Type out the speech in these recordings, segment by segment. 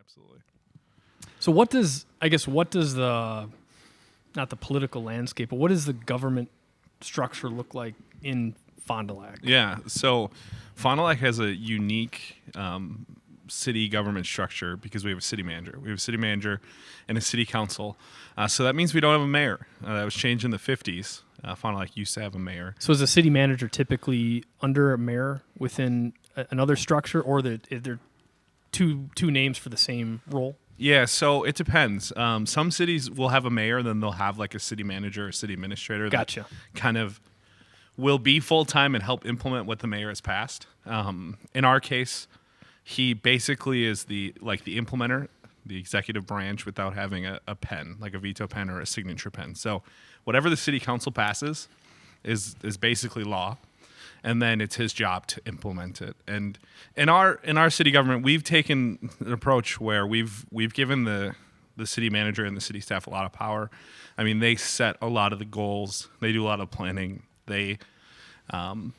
absolutely. So what does the, not the political landscape, but what does the government structure look like in Fond du Lac? Yeah, so Fond du Lac has a unique city government structure because we have a city manager. We have a city manager and a city council. So that means we don't have a mayor. That was changed in the 50s. Fond du Lac used to have a mayor. So is a city manager typically under a mayor within another structure, or is there two names for the same role? Yeah, so it depends. Some cities will have a mayor, then they'll have like a city manager or city administrator. Gotcha. That kind of will be full-time and help implement what the mayor has passed. In our case, he basically is the implementer, the executive branch, without having a pen, like a veto pen or a signature pen. So whatever the city council passes is basically law, and then it's his job to implement it. And in our city government, we've taken an approach where we've given the city manager and the city staff a lot of power. I mean, they set a lot of the goals. They do a lot of planning. They come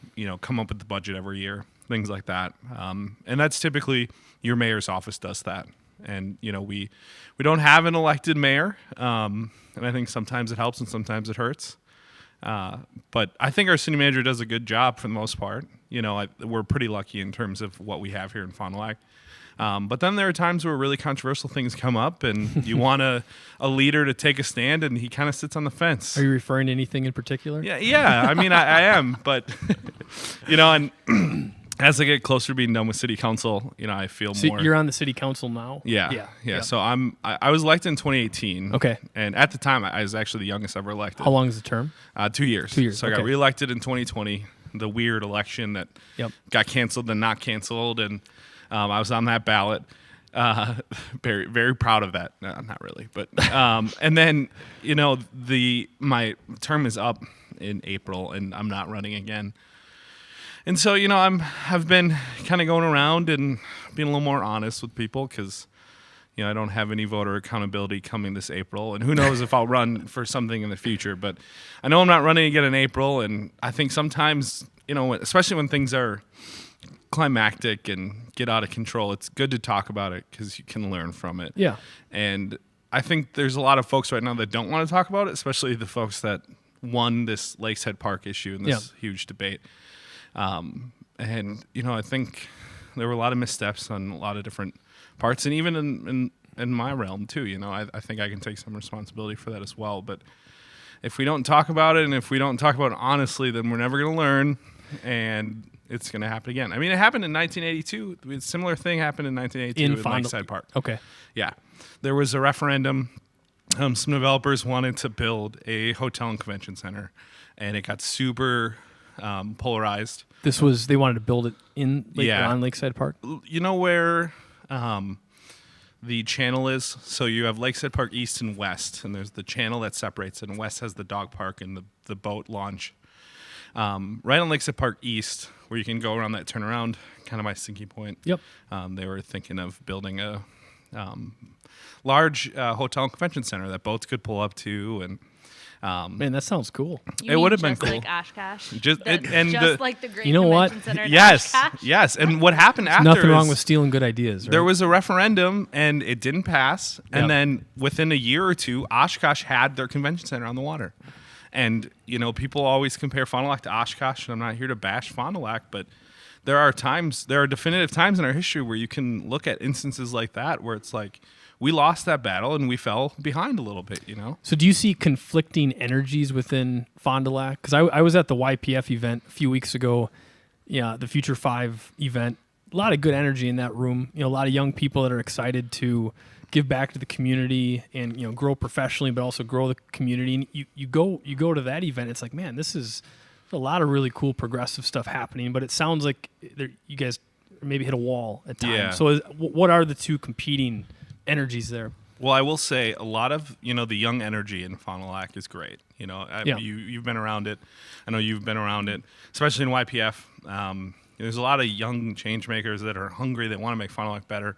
up with the budget every year, things like that. And that's typically your mayor's office does that. And, we don't have an elected mayor. And I think sometimes it helps and sometimes it hurts. But I think our city manager does a good job for the most part. We're pretty lucky in terms of what we have here in Fond du Lac. But then there are times where really controversial things come up and you want a leader to take a stand, and he kind of sits on the fence. Are you referring to anything in particular? Yeah. I mean, I am, but, and as I get closer to being done with city council, I feel more. You're on the city council now? Yeah. So I was elected in 2018. Okay. And at the time, I was actually the youngest ever elected. How long is the term? 2 years. 2 years. So I got reelected in 2020, the weird election that got canceled and not canceled, and I was on that ballot. Very, very proud of that. No, not really, but and then my term is up in April, and I'm not running again. And so I've been kind of going around and being a little more honest with people because I don't have any voter accountability coming this April, and who knows if I'll run for something in the future. But I know I'm not running again in April, and I think sometimes especially when things are climactic and get out of control, it's good to talk about it because you can learn from it. Yeah. And I think there's a lot of folks right now that don't want to talk about it, especially the folks that won this Lakeside Park issue in this huge debate. And I think there were a lot of missteps on a lot of different parts, and even in my realm too. I think I can take some responsibility for that as well. But if we don't talk about it, and if we don't talk about it honestly, then we're never going to learn, and it's going to happen again. I mean, it happened in 1982. A similar thing happened in 1982 in Lakeside Park. Okay. Yeah. There was a referendum. Some developers wanted to build a hotel and convention center, and it got super polarized. They wanted to build it on Lakeside Park? You know where the channel is? So you have Lakeside Park East and West, and there's the channel that separates it, and West has the dog park and the boat launch. Right on Lakeside Park East, where you can go around that turnaround, kind of my sinking point. Yep. They were thinking of building a large hotel and convention center that boats could pull up to, and man, that sounds cool. It would have been cool. Like Oshkosh. Just like the Great You know what? Convention Center in Yes, Oshkosh. yes. And what happened after? Nothing wrong is with stealing good ideas. Right? there was a referendum and it didn't pass. And Yep. then within a year or two, Oshkosh had their convention center on the water. And people always compare Fond du Lac to Oshkosh, and I'm not here to bash Fond du Lac, but there are definitive times in our history where you can look at instances like that where it's like, we lost that battle and we fell behind a little bit, So do you see conflicting energies within Fond du Lac? Because I was at the YPF event a few weeks ago, the Future 5 event. A lot of good energy in that room. A lot of young people that are excited to give back to the community and grow professionally, but also grow the community. And you go to that event, it's like, man, this is a lot of really cool progressive stuff happening. But it sounds like you guys maybe hit a wall at times. Yeah. So what are the two competing energies there? Well, I will say a lot of, the young energy in Fond du Lac is great. You've been around it. I know you've been around it, especially in YPF. There's a lot of young change makers that are hungry, that want to make Fond du Lac better.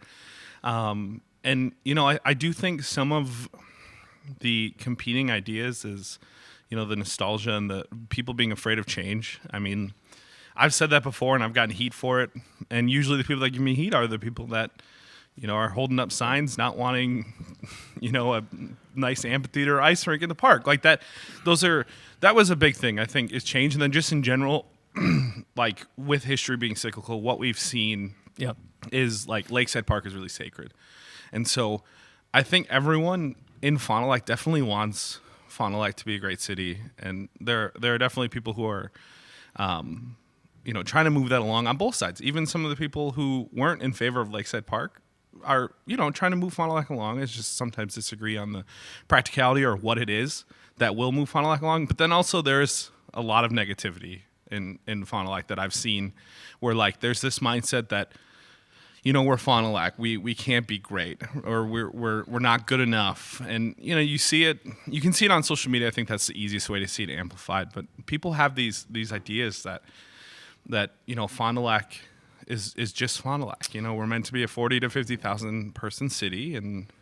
And I do think some of the competing ideas is, the nostalgia and the people being afraid of change. I mean, I've said that before and I've gotten heat for it. And usually the people that give me heat are the people that, are holding up signs, not wanting, a nice amphitheater or ice rink in the park like that. That was a big thing, I think, is change. And then just in general, like with history being cyclical, what we've seen is like Lakeside Park is really sacred. And so I think everyone in Fond du Lac definitely wants Fond du Lac to be a great city. And there are definitely people who are, trying to move that along on both sides. Even some of the people who weren't in favor of Lakeside Park are, trying to move Fond du Lac along. It's just sometimes disagree on the practicality or what it is that will move Fond du Lac along. But then also there's a lot of negativity in Fond du Lac that I've seen where like there's this mindset that, we're Fond du Lac, we can't be great, or we're not good enough. And you can see it on social media. I think that's the easiest way to see it amplified. But people have these ideas that Fond du Lac is just Fond du Lac. We're meant to be a 40 to 50,000 person city, and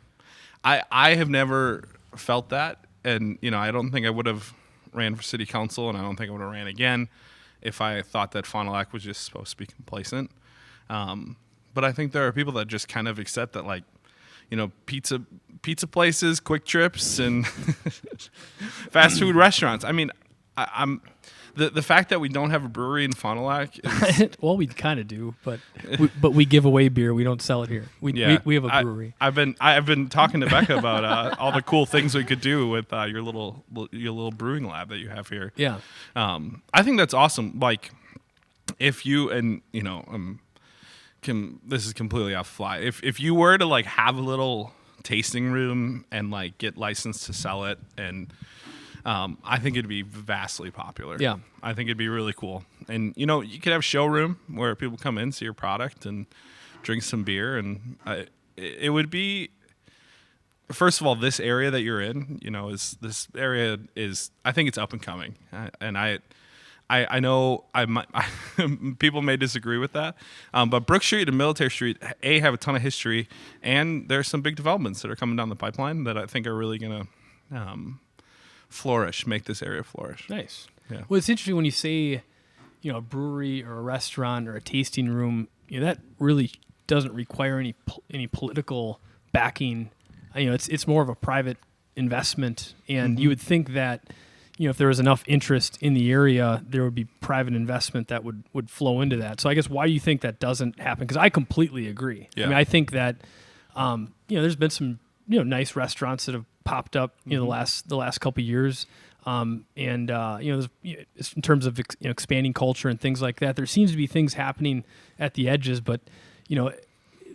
I have never felt that. And I don't think I would have ran for city council, and I don't think I would have ran again if I thought that Fond du Lac was just supposed to be complacent. But I think there are people that just kind of accept that, like, pizza places, quick trips, and fast food restaurants. I mean, I'm the fact that we don't have a brewery in Fond du Lac is, well, we kind of do, but we give away beer. We don't sell it here. We have a brewery. I've been talking to Becca about all the cool things we could do with your little brewing lab that you have here. Yeah. I think that's awesome. Like, if you this is completely off the fly. If you were to like have a little tasting room and like get licensed to sell it, and I think it'd be vastly popular. Yeah, I think it'd be really cool. And you could have a showroom where people come in, see your product, and drink some beer. And it would be, first of all, this area that you're in, this area is, I think it's up and coming, and I know people may disagree with that, but Brook Street and Military Street, have a ton of history, and there's some big developments that are coming down the pipeline that I think are really going to flourish, make this area flourish. Nice. Yeah. Well, it's interesting when you say, a brewery or a restaurant or a tasting room, that really doesn't require any political backing. It's more of a private investment, and you would think that, if there was enough interest in the area, there would be private investment that would flow into that. So I guess why do you think that doesn't happen? Because I completely agree. Yeah. I mean, I think that there's been some nice restaurants that have popped up the last couple of years, and there's, in terms of expanding culture and things like that. There seems to be things happening at the edges, but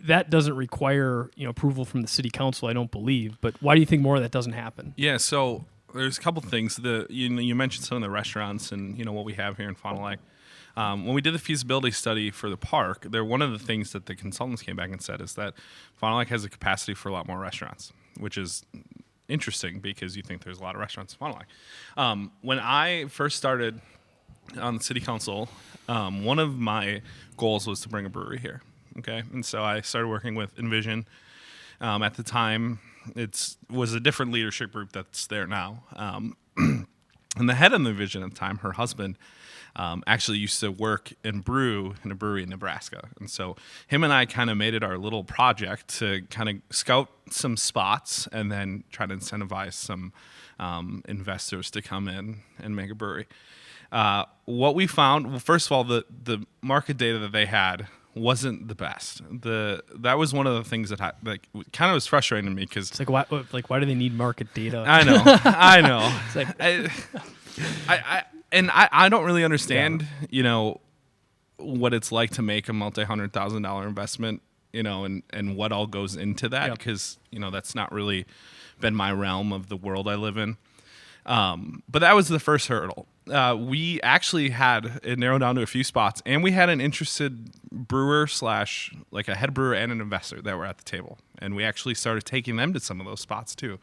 that doesn't require approval from the city council, I don't believe. But why do you think more of that doesn't happen? Yeah. So there's a couple things. You mentioned some of the restaurants and what we have here in Fond du Lac. When we did the feasibility study for the park, one of the things that the consultants came back and said is that Fond du Lac has a capacity for a lot more restaurants, which is interesting because you think there's a lot of restaurants in Fond du Lac. When I first started on the city council, one of my goals was to bring a brewery here. Okay, and so I started working with Envision. At the time, it was a different leadership group that's there now. And the head of Envision at the time, her husband, actually used to work and brew in a brewery in Nebraska. And so him and I kind of made it our little project to kind of scout some spots and then try to incentivize some investors to come in and make a brewery. What we found, well, first of all, the market data that they had wasn't the best. That was one of the things that kind of was frustrating to me because it's why do they need market data? I know. It's like, I don't really understand, what it's like to make a multi-$100,000 investment, and what all goes into that because that's not really been my realm of the world I live in. But that was the first hurdle. We actually had it narrowed down to a few spots, and we had an interested brewer / like a head brewer and an investor that were at the table. And we actually started taking them to some of those spots too.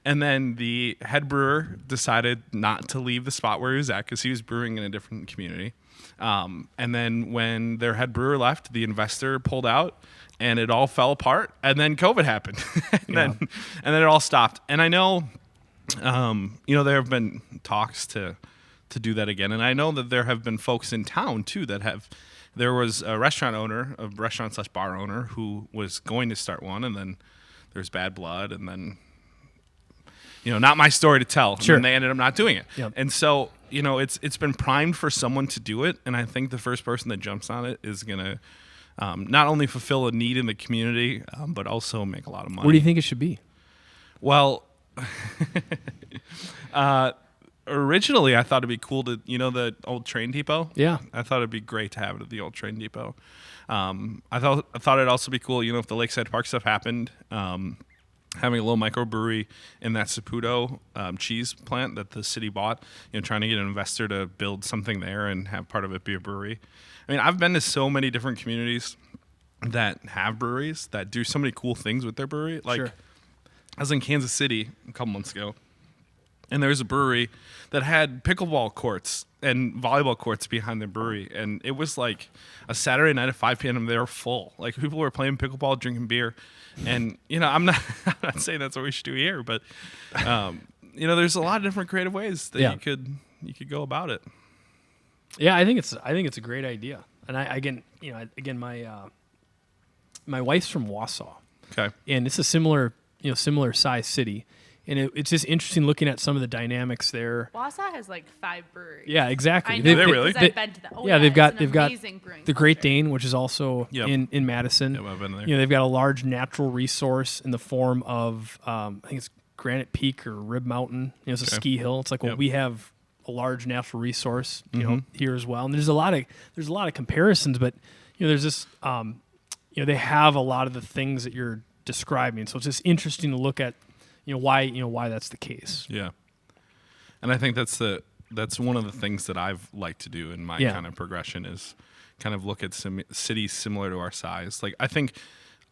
And then the head brewer decided not to leave the spot where he was at because he was brewing in a different community. And then when their head brewer left, the investor pulled out and it all fell apart. And then COVID happened. and then it all stopped. And I know, there have been talks to do that again. And I know that there have been folks in town too that have there was a restaurant/bar owner who was going to start one, and then there's bad blood, and then, not my story to tell. Sure. And they ended up not doing it. Yep. And so, it's been primed for someone to do it, and I think the first person that jumps on it is going to not only fulfill a need in the community, but also make a lot of money. What do you think it should be? Well, originally I thought it'd be cool to, the old train depot. Yeah. I thought it'd be great to have it at the old train depot. I thought it'd also be cool, if the Lakeside Park stuff happened, having a little microbrewery in that Saputo cheese plant that the city bought, trying to get an investor to build something there and have part of it be a brewery. I mean, I've been to so many different communities that have breweries that do so many cool things with their brewery. Like, Sure. I was in Kansas City a couple months ago, and there's a brewery that had pickleball courts and volleyball courts behind the brewery. And it was like a Saturday night at 5 p.m. and they were full. Like, people were playing pickleball, drinking beer. And, I'm not saying that's what we should do here, but, there's a lot of different creative ways that you could go about it. Yeah, I think it's a great idea. And my wife's from Wausau. Okay. And it's a similar size city. And it's just interesting looking at some of the dynamics there. Wausau has like 5 breweries. Yeah, exactly. I know They really? because I've been to them. Oh, they've got it's an amazing brewing the Great culture. Dane, which is also Yep. in Madison. Yeah, I've been there. They've got a large natural resource in the form of I think it's Granite Peak or Rib Mountain. It's a ski hill. It's like, well, Yep. we have a large natural resource, here as well. And there's a lot of comparisons, but there's this they have a lot of the things that you're describing. So it's just interesting to look at why that's the case. Yeah. And I think that's one of the things that I've liked to do in my kind of progression is kind of look at some cities similar to our size. Like, I think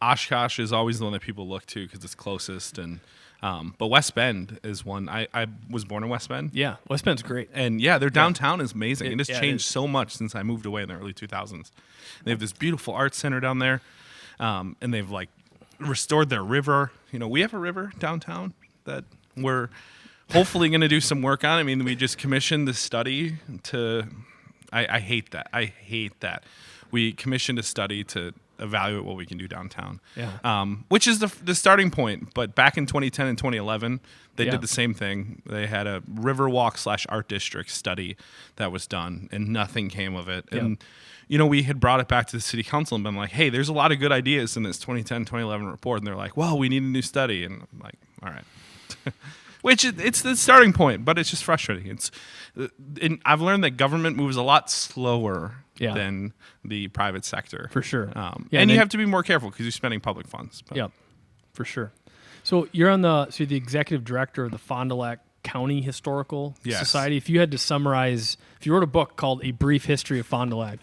Oshkosh is always the one that people look to because it's closest, and but West Bend is one. I was born in West Bend. Yeah, West Bend's great. And their downtown is amazing. It has it changed is. so much since I moved away in the early 2000s. They have this beautiful art center down there, and they've like restored their river. We have a river downtown that we're hopefully going to do some work on. I mean, we just commissioned the study to. I hate that. We commissioned a study to evaluate what we can do downtown. Yeah. Which is the starting point. But back in 2010 and 2011, they Yeah. did the same thing. They had a Riverwalk/Art District study that was done, and nothing came of it. Yeah. And we had brought it back to the city council and been like, hey, there's a lot of good ideas in this 2010, 2011 report. And they're like, well, we need a new study. And I'm like, all right. Which it's the starting point, but it's just frustrating. I've learned that government moves a lot slower than the private sector. For sure. And you have to be more careful because you're spending public funds. But. Yep, for sure. So you're the executive director of the Fond du Lac County Historical Society. If you had to summarize, if you wrote a book called A Brief History of Fond du Lac,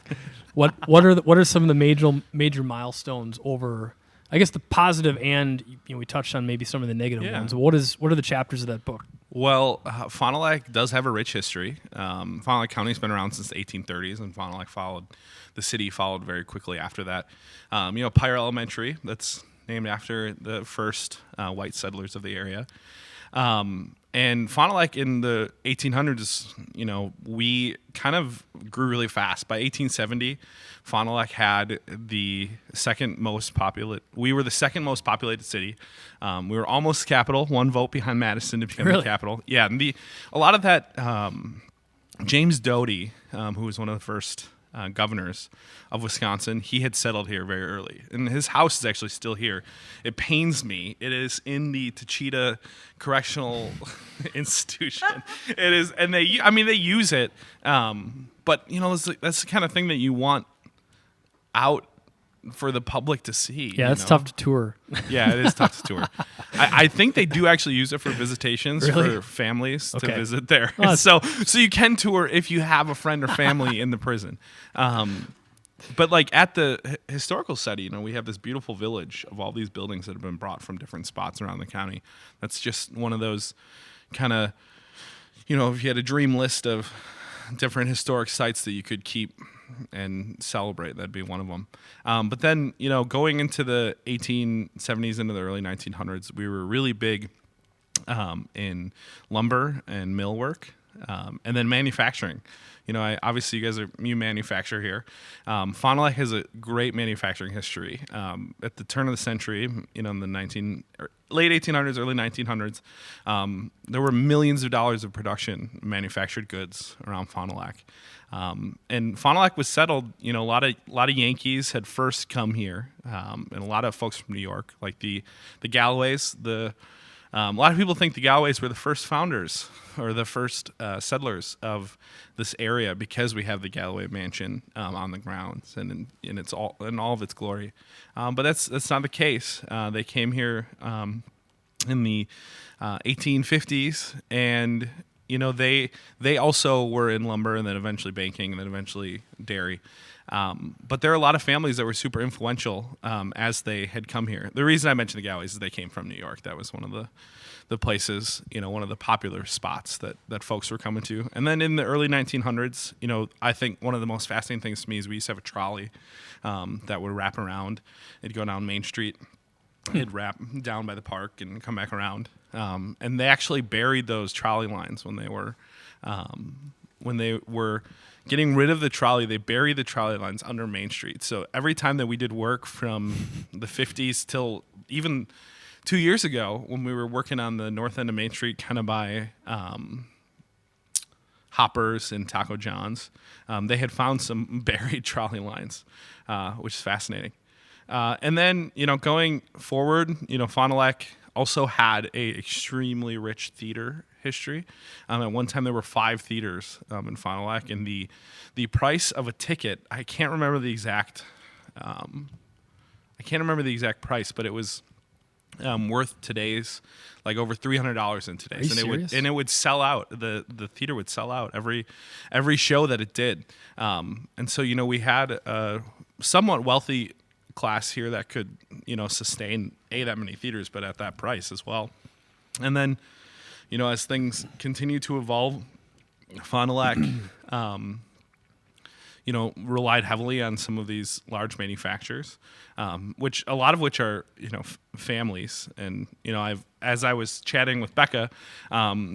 what are some of the major milestones over, I guess, the positive, and we touched on maybe some of the negative ones. What are the chapters of that book? Well, Fond du Lac does have a rich history. Fond du Lac County's been around since the 1830s, and Fond du Lac the city followed very quickly after that. Pyre Elementary, that's named after the first white settlers of the area. And Fond du Lac in the 1800s, we kind of grew really fast. By 1870, Fond du Lac had the second most populated. We were the second most populated city. We were almost capital, one vote behind Madison to become the capital. Yeah, and a lot of that. James Doty, who was one of the first governors of Wisconsin, he had settled here very early, and his house is actually still here. It pains me. It is in the Tachita Correctional Institution. It is, and they use it, but that's the kind of thing that you want out for the public to see. Yeah, it's tough to tour. Yeah, it is tough to tour. I think they do actually use it for visitations for families to visit there. Oh, so you can tour if you have a friend or family in the prison. But like at the historical study, we have this beautiful village of all these buildings that have been brought from different spots around the county. That's just one of those kind of, if you had a dream list of different historic sites that you could keep and celebrate, that'd be one of them. But then, going into the 1870s into the early 1900s, we were really big in lumber and mill work. And then manufacturing. Obviously you manufacture here. Fond du Lac has a great manufacturing history. At the turn of the century, in the late 1800s, early 1900s, there were millions of dollars of production manufactured goods around Fond du Lac. And Fond du Lac was settled. A lot of Yankees had first come here, and a lot of folks from New York, like the Galloways. A lot of people think the Galloways were the first founders or the first settlers of this area because we have the Galloway Mansion on the grounds and it's all in all of its glory. But that's not the case. They came here in the 1850s, and they also were in lumber and then eventually banking and then eventually dairy. But there are a lot of families that were super influential as they had come here. The reason I mentioned the Galloways is they came from New York. That was one of the places, one of the popular spots that folks were coming to. And then in the early 1900s, I think one of the most fascinating things to me is we used to have a trolley that would wrap around. It'd go down Main Street. It'd wrap down by the park and come back around. And they actually buried those trolley lines when they were getting rid of the trolley. They buried the trolley lines under Main Street. So every time that we did work from the 50s till even 2 years ago, when we were working on the north end of Main Street, kind of by Hoppers and Taco John's, they had found some buried trolley lines, which is fascinating. And then, going forward, Fond du Lac also had a extremely rich theater history. At one time, there were 5 theaters in Fond du Lac, and the price of a ticket, I can't remember the exact price, but it was worth today's like over $300 in today's, and it would sell out. The theater would sell out every show that it did. And so we had a somewhat wealthy class here that could sustain that many theaters, but at that price as well. And then as things continue to evolve, Fond du Lac relied heavily on some of these large manufacturers, which a lot of which are, families. And, as I was chatting with Becca,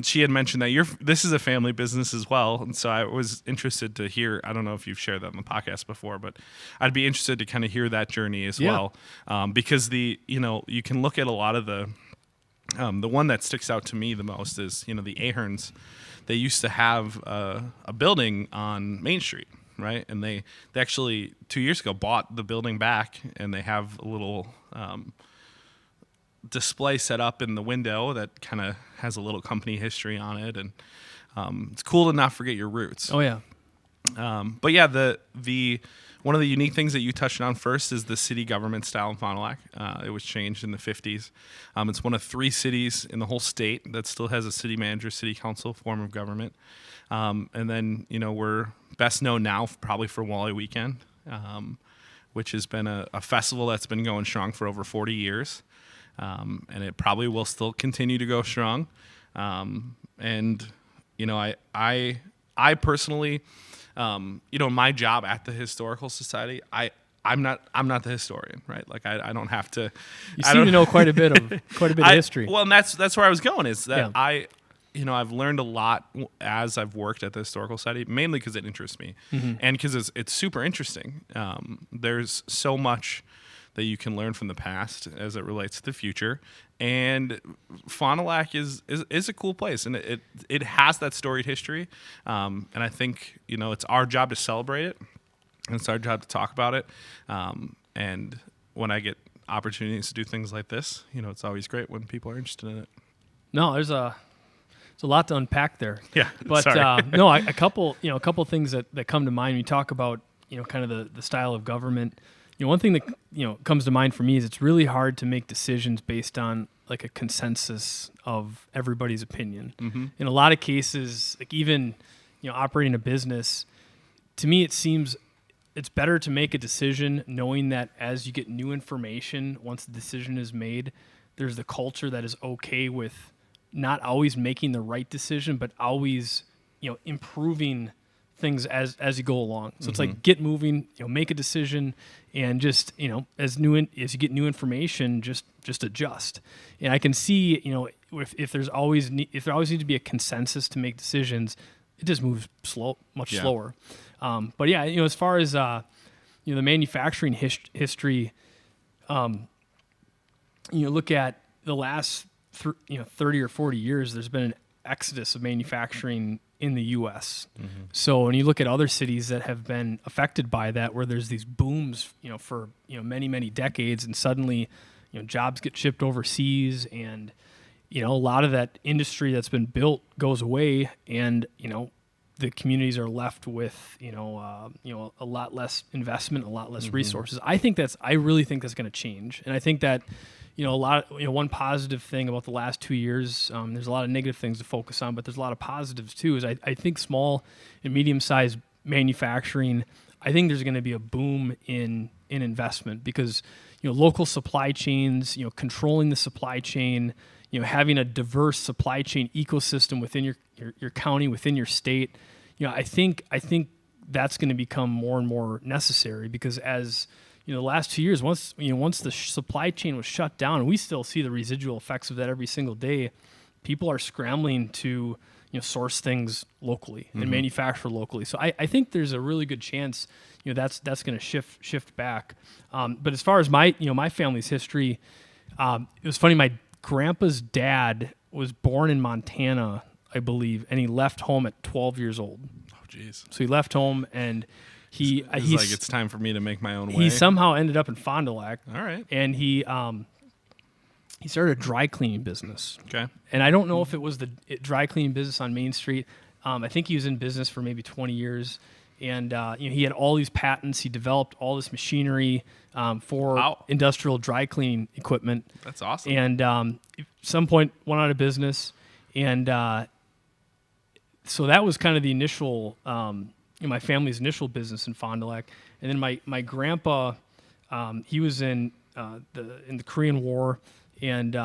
she had mentioned that this is a family business as well. And so I was interested to hear, I don't know if you've shared that on the podcast before, but I'd be interested to kind of hear that journey as well. Because you can look at a lot of the one that sticks out to me the most is, the Aherns. They used to have a building on Main Street. Right, and they actually 2 years ago bought the building back, and they have a little display set up in the window that kind of has a little company history on it, and it's cool to not forget your roots. Oh yeah. But yeah, the one of the unique things that you touched on first is the city government style in Fond du Lac. It was changed in the 50s. It's one of 3 cities in the whole state that still has a city manager, city council form of government. And then, we're best known now probably for Wally Weekend, which has been a festival that's been going strong for over 40 years. And it probably will still continue to go strong. And, I personally, my job at the Historical Society, I'm not the historian, right? Like I don't have to. You seem to know quite a bit of history. Well, and that's where I was going. Is that Yeah. I've learned a lot as I've worked at the Historical Society, mainly because it interests me, and because it's super interesting. There's so much that you can learn from the past as it relates to the future, and Fond du Lac is a cool place, and it has that storied history, and I think it's our job to celebrate it, and it's our job to talk about it, and when I get opportunities to do things like this, it's always great when people are interested in it. No, there's a lot to unpack there. Yeah, but sorry. no, a couple things that come to mind when you talk about kind of the style of government. One thing that comes to mind for me is it's really hard to make decisions based on like a consensus of everybody's opinion. Mm-hmm. In a lot of cases, like even operating a business, to me it seems it's better to make a decision knowing that as you get new information, once the decision is made, there's the culture that is okay with not always making the right decision, but always improving things as you go along. So it's like get moving, make a decision, and just as you get new information, just adjust. And I can see if there always needs to be a consensus to make decisions, it just moves much slower. But yeah, as far as the manufacturing history, look at the last 30 or 40 years, there's been an exodus of manufacturing in the U.S. So when you look at other cities that have been affected by that, where there's these booms, for many, many decades, and suddenly jobs get shipped overseas, and a lot of that industry that's been built goes away, and the communities are left with a lot less investment, a lot less resources. I really think that's going to change, and I think that one positive thing about the last 2 years, there's a lot of negative things to focus on, but there's a lot of positives too, is I think small and medium-sized manufacturing, I think there's going to be a boom in investment, because local supply chains, controlling the supply chain, having a diverse supply chain ecosystem within your county, within your state, I think that's going to become more and more necessary, because as the last 2 years, once the supply chain was shut down, and we still see the residual effects of that every single day, people are scrambling to source things locally and manufacture locally. So I think there's a really good chance that's going to shift back. But as far as my family's history, it was funny. My grandpa's dad was born in Montana, I believe, and he left home at 12 years old. Oh, jeez. So he left home, and he's like, it's time for me to make my own way. He somehow ended up in Fond du Lac. All right. And he started a dry cleaning business. Okay. And I don't know if it was the dry cleaning business on Main Street. I think he was in business for maybe 20 years. And he had all these patents. He developed all this machinery for industrial dry cleaning equipment. That's awesome. And at some point went out of business. And so that was kind of the initial, my family's initial business in Fond du Lac. And then my grandpa, he was in the Korean War, and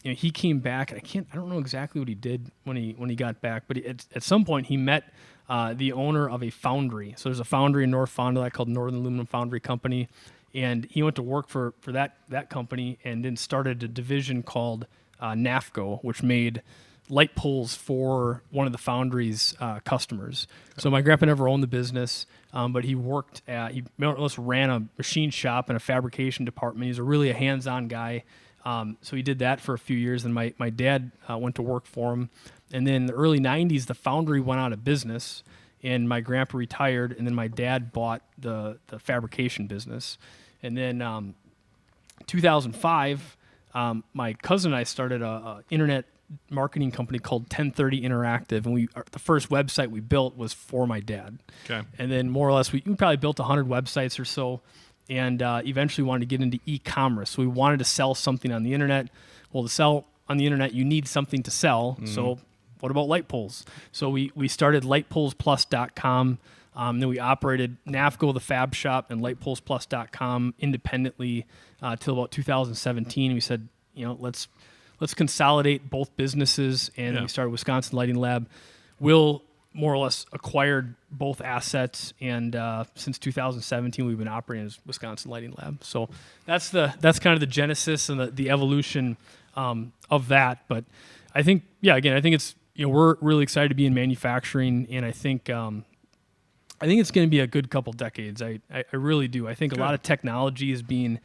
he came back. And I don't know exactly what he did when he got back, but at some point he met the owner of a foundry. So there's a foundry in North Fond du Lac called Northern Aluminum Foundry Company, and he went to work for that company, and then started a division called NAFCO, which made light poles for one of the foundry's customers. Okay. So my grandpa never owned the business, but he more or less ran a machine shop and a fabrication department. He's really a hands-on guy. So he did that for a few years, and my dad went to work for him. And then in the early 90s, the foundry went out of business, and my grandpa retired, and then my dad bought the fabrication business. And then 2005, my cousin and I started a internet marketing company called 1030 Interactive, and the first website we built was for my dad. Okay. And then more or less we probably built 100 websites or so, and eventually wanted to get into e-commerce. So we wanted to sell something on the internet. Well, to sell on the internet, you need something to sell. So what about light poles? So we started lightpolesplus.com. Then we operated NAFCO, the fab shop, and lightpolesplus.com independently till about 2017. We said, let's consolidate both businesses, and we started Wisconsin Lighting Lab. WiLL more or less acquired both assets, and since 2017, we've been operating as Wisconsin Lighting Lab. So that's kind of the genesis and the evolution of that. But I think, I think it's we're really excited to be in manufacturing, and I think it's going to be a good couple decades. I really do. I think a lot of technology is being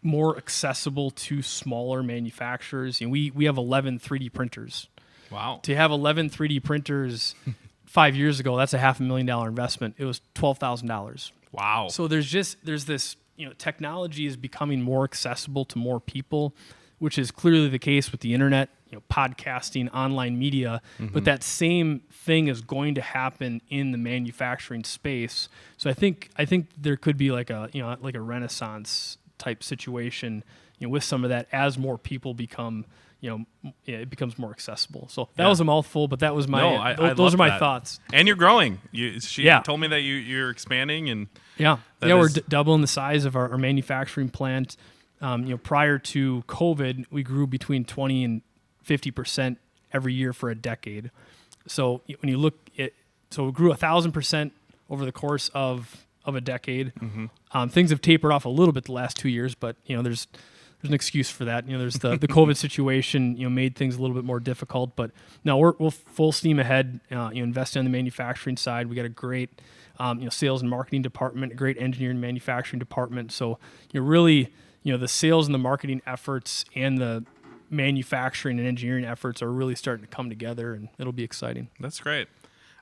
more accessible to smaller manufacturers. We have 11 3D printers. Wow. To have 11 3D printers 5 years ago, that's a $500,000 investment. It was $12,000. Wow. So there's this, technology is becoming more accessible to more people, which is clearly the case with the internet, podcasting, online media. But that same thing is going to happen in the manufacturing space. So I think there could be like a Renaissance type situation, with some of that as more people become, it becomes more accessible. So that was a mouthful, but that was my. Those are my thoughts. And you're growing. She told me that you're expanding, and we're doubling the size of our manufacturing plant. Prior to COVID, we grew between 20 and 50% every year for a decade. So when you look at so it grew 1,000% over the course of a decade. Things have tapered off a little bit the last 2 years, but there's an excuse for that. There's the COVID situation, made things a little bit more difficult. But no, we're full steam ahead. Investing on the manufacturing side. We got a great sales and marketing department, a great engineering and manufacturing department. So really, the sales and the marketing efforts and the manufacturing and engineering efforts are really starting to come together, and it'll be exciting. That's great.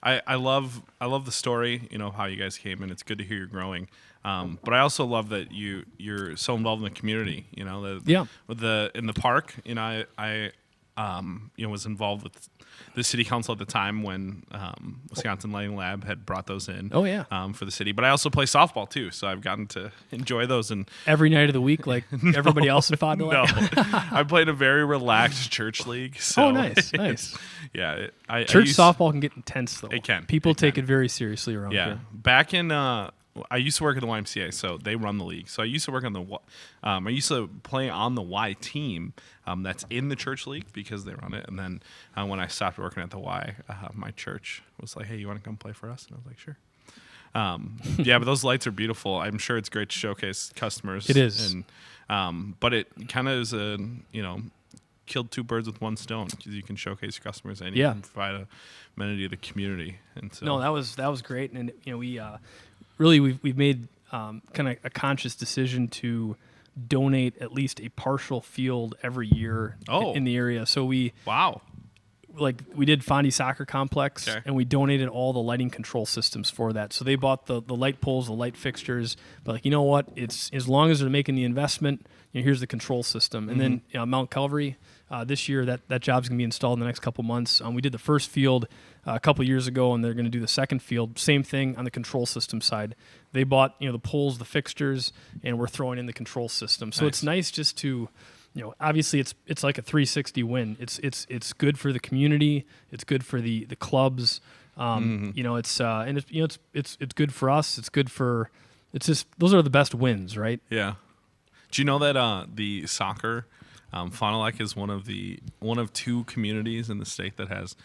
I love the story, how you guys came in. It's good to hear you're growing. But I also love that you're so involved in the community, in the park. I was involved with the city council at the time when Wisconsin Lighting Lab had brought those in. Oh yeah. For the city, but I also play softball too, so I've gotten to enjoy those. And every night of the week, like everybody else in Fond du Lac. No, I played a very relaxed church league. So nice. Yeah, church softball can get intense though. It can. People take it very seriously around here. Back in. I used to work at the YMCA, so they run the league. So I used to work on I used to play on the Y team that's in the church league because they run it. And then when I stopped working at the Y, my church was like, "Hey, you want to come play for us?" And I was like, "Sure." But those lights are beautiful. I'm sure it's great to showcase customers. It is. And but it kind of is killed two birds with one stone because you can showcase your customers and you can provide a amenity to the community. And so no, that was great. And we. Really, we've made kind of a conscious decision to donate at least a partial field every year in the area. So we did Fondy Soccer Complex, and we donated all the lighting control systems for that. So they bought the light poles, the light fixtures, but you know what? It's as long as they're making the investment, here's the control system. And then Mount Calvary, this year that job's going to be installed in the next couple months. We did the first field a couple years ago, and they're going to do the second field. Same thing on the control system side. They bought the poles, the fixtures, and we're throwing in the control system. So It's nice just to, obviously it's like a 360 win. It's good for the community. It's good for the clubs. It's good for us. It's good for. It's just those are the best wins, right? Yeah. Do you know that the soccer? Fond du Lac is one of two communities in the state that has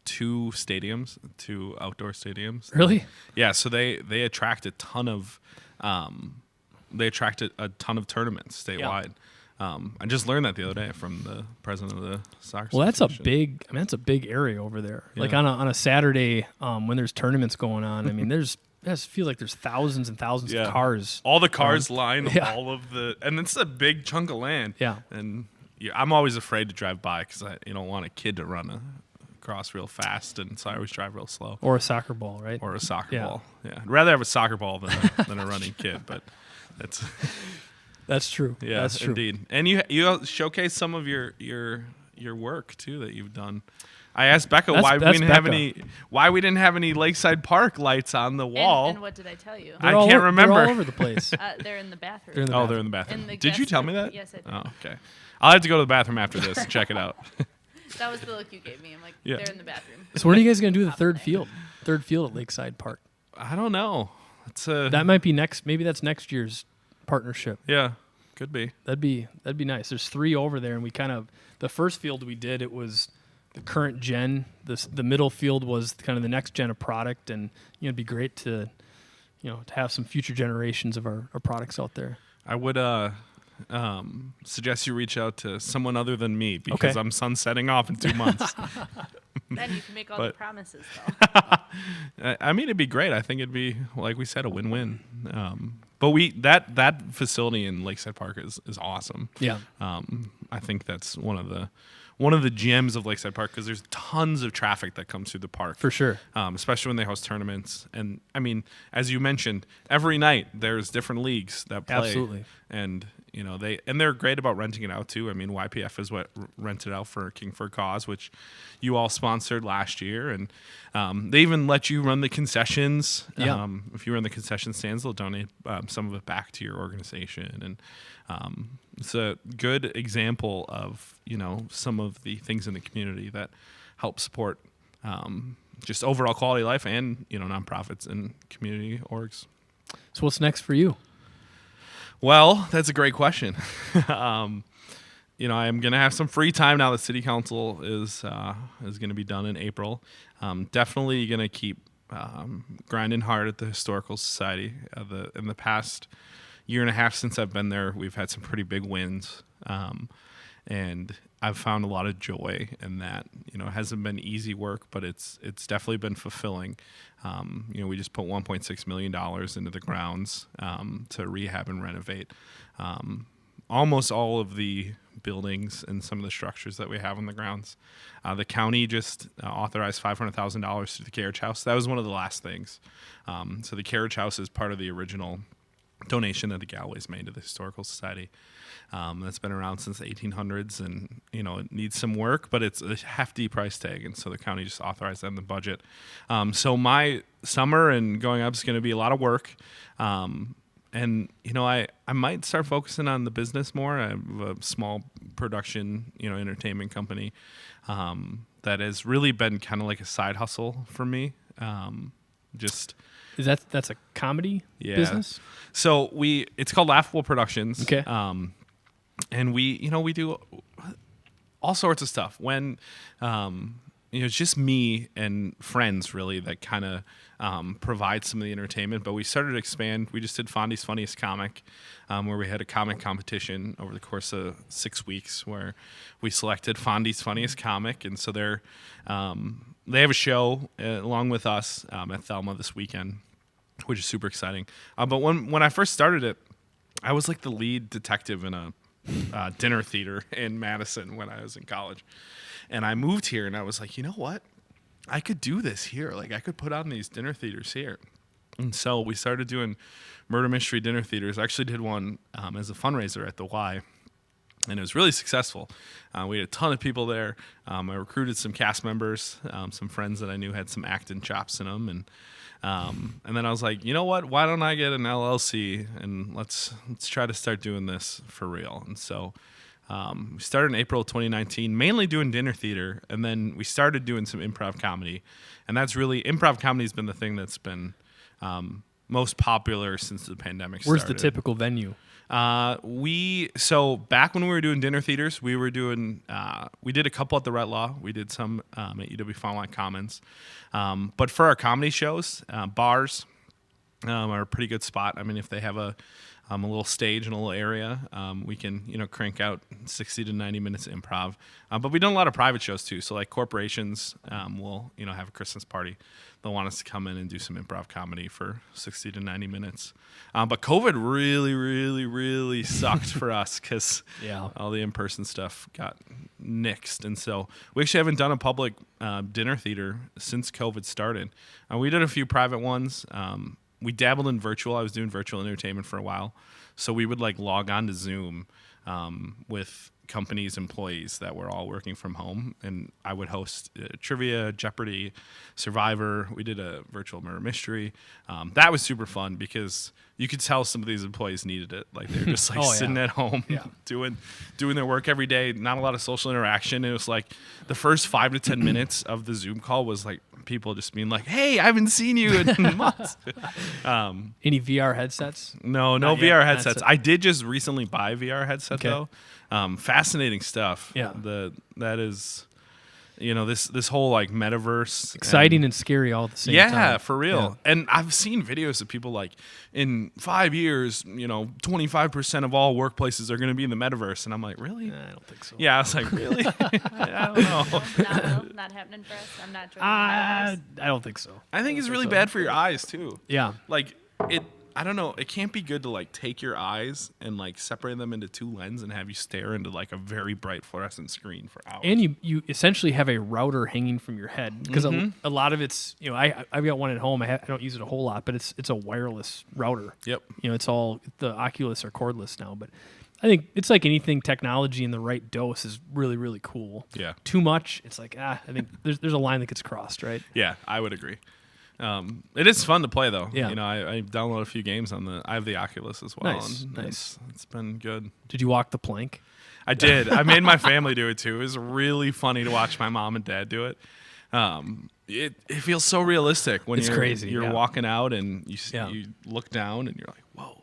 two outdoor stadiums. Really? Yeah. So they attract a ton of tournaments statewide. I just learned that the other day from the president of the soccer. Well, that's a big area over there. Yeah. Like on a Saturday when there's tournaments going on. I mean, it feels like there's thousands and thousands of cars. All the cars line all of and it's a big chunk of land. Yeah. And I'm always afraid to drive by because I don't want a kid to run across real fast, and so I always drive real slow. Or a soccer ball, right? Or a soccer ball. Yeah. I'd rather have a soccer ball than a running kid, but that's that's true. Yeah, that's true. Indeed. And you showcase some of your work too that you've done. I asked Becca why we didn't have any Lakeside Park lights on the wall. And what did I tell you? I can't remember. They're all over the place. They're in the bathroom. They're in the bathroom. Did you tell me that? Yes, I did. Oh, okay. I'll have to go to the bathroom after this and check it out. That was the look you gave me. I'm like, they're in the bathroom. So when are you guys going to do the third field? Third field at Lakeside Park. I don't know. That might be next. Maybe that's next year's partnership. Yeah, could be. That'd be nice. There's 3 over there, and we the first field we did, it was the current gen. The middle field was kind of the next gen of product, and it'd be great to have some future generations of our products out there. I would suggest you reach out to someone other than me because I'm sunsetting off in 2 months. Then you can make all the promises, though. I mean, it'd be great. I think it'd be, like we said, a win-win. But that facility in Lakeside Park is awesome. Yeah. I think that's one of the gems of Lakeside Park because there's tons of traffic that comes through the park. For sure. Especially when they host tournaments. And, I mean, as you mentioned, every night there's different leagues that play. Absolutely. And, they're great about renting it out, too. I mean, YPF is what rented out for King for a Cause, which you all sponsored last year. And they even let you run the concessions. Yeah. If you run the concession stands, they'll donate some of it back to your organization. And it's a good example of, some of the things in the community that help support just overall quality of life and, nonprofits and community orgs. So what's next for you? Well, that's a great question. I'm going to have some free time now that City Council is going to be done in April. Definitely going to keep grinding hard at the Historical Society. In the past year and a half since I've been there, we've had some pretty big wins, and I've found a lot of joy in that. It hasn't been easy work, but it's definitely been fulfilling. We just put $1.6 million into the grounds to rehab and renovate almost all of the buildings and some of the structures that we have on the grounds. The county just authorized $500,000 to the carriage house. That was one of the last things. So the carriage house is part of the original donation that the Galways made to the Historical Society. That's been around since the 1800s, and it needs some work, but it's a hefty price tag, and so the county just authorized that in the budget. So my summer and going up is going to be a lot of work. And I might start focusing on the business more. I have a small production, entertainment company that has really been kind of like a side hustle for me. That's a comedy business? So it's called Laughable Productions. Okay. And we do all sorts of stuff. When it's just me and friends really that kind of provide some of the entertainment, but we started to expand. We just did Fondy's Funniest Comic, where we had a comic competition over the course of 6 weeks where we selected Fondy's Funniest Comic, and so they have a show along with us at Thelma this weekend, which is super exciting. But when I first started it, I was like the lead detective in a dinner theater in Madison when I was in college. And I moved here and I was like, you know what? I could do this here. Like I could put on these dinner theaters here. And so we started doing murder mystery dinner theaters. I actually did one as a fundraiser at the Y. And it was really successful. We had a ton of people there. I recruited some cast members, some friends that I knew had some acting chops in them. And then I was like, you know what? Why don't I get an LLC and let's try to start doing this for real. And so we started in April 2019, mainly doing dinner theater, and then we started doing some improv comedy. And that's really, improv comedy has been the thing that's been most popular since the pandemic started. Where's the typical venue? So back when we were doing dinner theaters, we did a couple at the Retlaw. We did some at UW Fond du Lac Commons. But for our comedy shows, bars are a pretty good spot. I mean, if they have a little stage in a little area, we can, crank out 60 to 90 minutes of improv. But we've done a lot of private shows too. So like corporations will, have a Christmas party. They'll want us to come in and do some improv comedy for 60 to 90 minutes. But COVID really, really, really sucked for us because all the in-person stuff got nixed. And so we actually haven't done a public dinner theater since COVID started. We did a few private ones. We dabbled in virtual. I was doing virtual entertainment for a while. So we would log on to Zoom with companies' employees that were all working from home. And I would host trivia, Jeopardy, Survivor. We did a virtual murder mystery. That was super fun because you could tell some of these employees needed it. Like they were just sitting at home doing their work every day. Not a lot of social interaction. It was like the first 5 to 10 minutes of the Zoom call was like people just being like, "Hey, I haven't seen you in months." Any VR headsets? No VR headsets. I did just recently buy a VR headset though. Fascinating stuff. Yeah. That is, this whole metaverse. Exciting and scary all at the same time. Yeah, for real. Yeah. And I've seen videos of people in 5 years, 25% of all workplaces are going to be in the metaverse. And I'm like, really? I don't think so. Yeah, I was like, really? I don't know. Not happening for us. I'm not joining I don't think so. I think it's really bad for your eyes too. Yeah. I don't know. It can't be good to take your eyes and separate them into two lenses and have you stare into a very bright fluorescent screen for hours. And you essentially have a router hanging from your head because a lot of it's I've got one at home. I don't use it a whole lot, but it's a wireless router. Yep. It's all the Oculus are cordless now, but I think it's like anything technology in the right dose is really, really cool. Yeah. Too much, it's like I think there's a line that gets crossed, right? Yeah, I would agree. It is fun to play though. Yeah. I downloaded a few games I have the Oculus as well. Nice. It's been good. Did you walk the plank? I did. I made my family do it too. It was really funny to watch my mom and dad do it. It feels so realistic when you're walking out and you look down and you're like, whoa.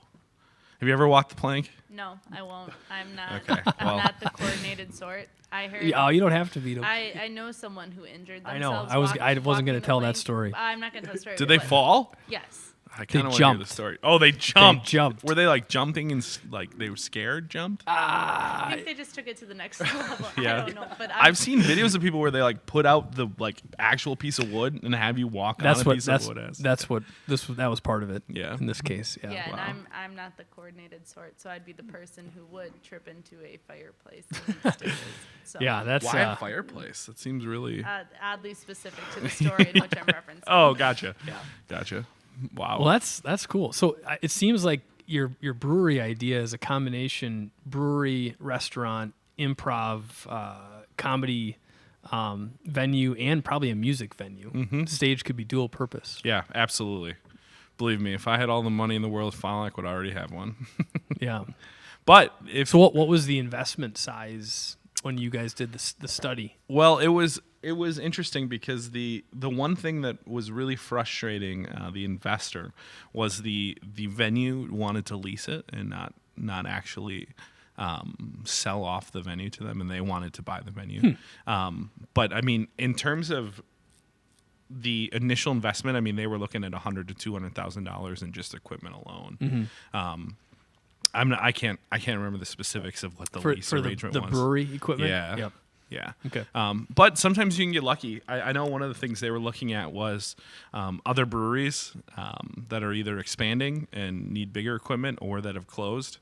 Have you ever walked the plank? No, I won't. I'm not. Okay. I'm not the coordinator coordinated sort. I heard. Oh, you don't have to be. I know someone who injured I themselves. know. I wasn't going to tell walking that story. I'm not going to tell the story. Did they fall? Yes. I kind of want to hear the jumped. story. Oh, they jumped. They jumped. Were they like jumping and like they were scared? Jumped? I think they just took it to the next level. Yeah. I don't know, but I've seen videos of people where they like put out the like actual piece of wood and have you walk on a piece of wood. That was part of it. Yeah. In this case, yeah. Yeah, Wow. and I'm not the coordinated sort, so I'd be the person who would trip into a fireplace and eat stitches. So, Yeah, that's Why a fireplace? That seems really. oddly specific to the story in which I'm referencing. Oh, gotcha. Yeah. Gotcha. Wow. Well, that's cool. So it seems like your brewery idea is a combination brewery, restaurant, improv, comedy venue, and probably a music venue. Mm-hmm. Stage could be dual purpose. Yeah, absolutely. Believe me, if I had all the money in the world, Fond du Lac would already have one. Yeah. But if So what was the investment size when you guys did the study? Well, it was interesting because the one thing that was really frustrating the investor was the venue wanted to lease it and not actually sell off the venue to them, and they wanted to buy the venue. But I mean, in terms of the initial investment, I mean, they were looking at $100,000 to $200,000 in just equipment alone. I can't remember the specifics of what the lease arrangement the was. brewery equipment. Yeah. Yep. Yeah. Okay. But sometimes you can get lucky. I know one of the things they were looking at was other breweries that are either expanding and need bigger equipment or that have closed.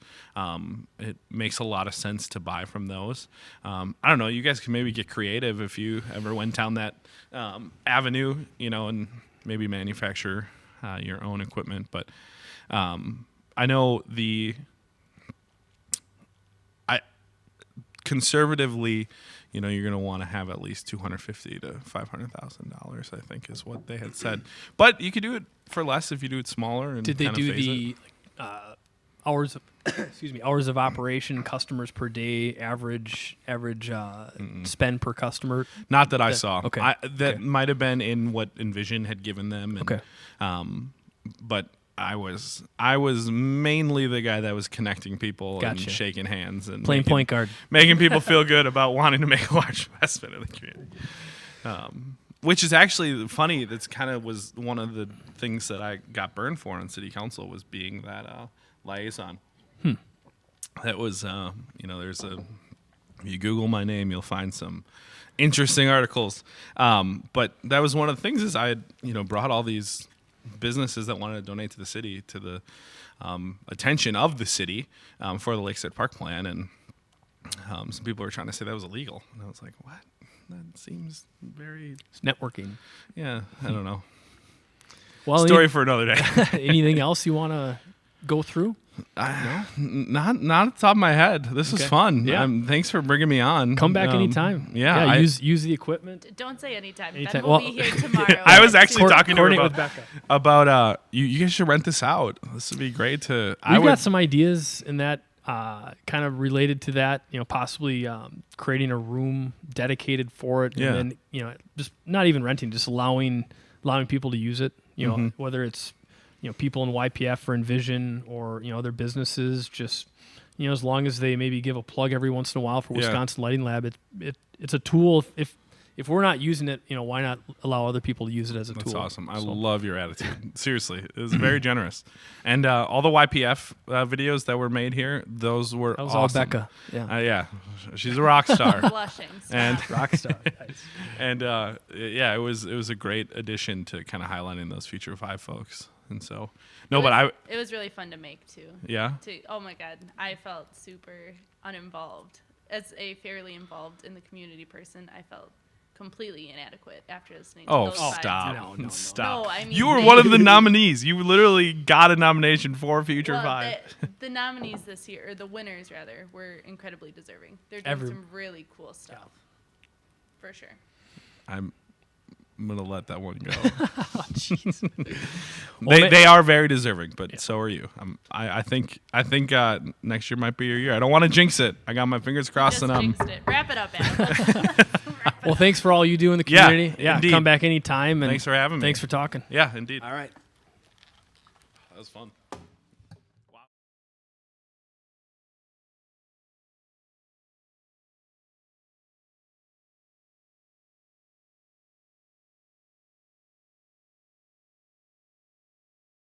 It makes a lot of sense to buy from those. I don't know. You guys can maybe get creative if you ever went down that avenue, and maybe manufacture your own equipment. But I know conservatively, you're going to want to have at least $250,000 to $500,000. I think is what they had said. But you could do it for less if you do it smaller. And did they do phase the hours of hours of operation, customers per day, average spend per customer? Not that I saw. Okay. That might have been in what Envision had given them. And, Okay. But I was mainly the guy that was connecting people and Gotcha. shaking hands and Playing point guard. making people feel good about wanting to make a large investment in the community. Which is actually funny. That's kind of was one of the things that I got burned for on city council was being that liaison. That was, there's if you Google my name, you'll find some interesting articles. But that was one of the things is I had, brought all these businesses that wanted to donate to the city to the attention of the city for the Lakeside Park plan, and some people were trying to say that was illegal, and I was like, what? That seems very Networking. I don't know. Well, Story for another day. anything else you want to go through? Not at the top of my head. This was fun. Yeah. Thanks for bringing me on. Come back anytime. Yeah, use the equipment. Don't say anytime. Anytime. Ben will Well, be here tomorrow. I was actually talking to her Coordinate with Becca. about you guys should rent this out. This would be great to. We've got some ideas in that kind of related to that. possibly creating a room dedicated for it, Yeah. and then just not even renting, just allowing people to use it. Whether it's people in YPF or Envision or other businesses, just as long as they maybe give a plug every once in a while for Wisconsin Lighting Lab, it's a tool. If we're not using it, why not allow other people to use it as a tool? That's awesome. I love your attitude. Seriously, it was very generous. And all the YPF videos that were made here, those were That was awesome. all Becca. Yeah, Yeah, she's a rock star. Blushing. And rock star. Nice. and it was a great addition to kind of highlighting those Future 5 folks. And so, it was really fun to make too. Yeah. Oh my God, I felt super uninvolved. As a fairly involved in the community person, I felt completely inadequate after listening to those five. Stop. No. Stop. No, I mean, you were one of the nominees. You literally got a nomination for Future 5. The nominees this year, or the winners rather, were incredibly deserving. They're doing some really cool stuff. For sure. I'm going to let that one go. Jeez. They are very deserving, but so are you. I think next year might be your year. I don't want to jinx it. I got my fingers crossed. Just And jinxed it. Wrap it up, Adam. Well, thanks for all you do in the community. Yeah, indeed. Come back anytime. And Thanks for having me. Thanks for talking. Yeah, indeed. All right. That was fun.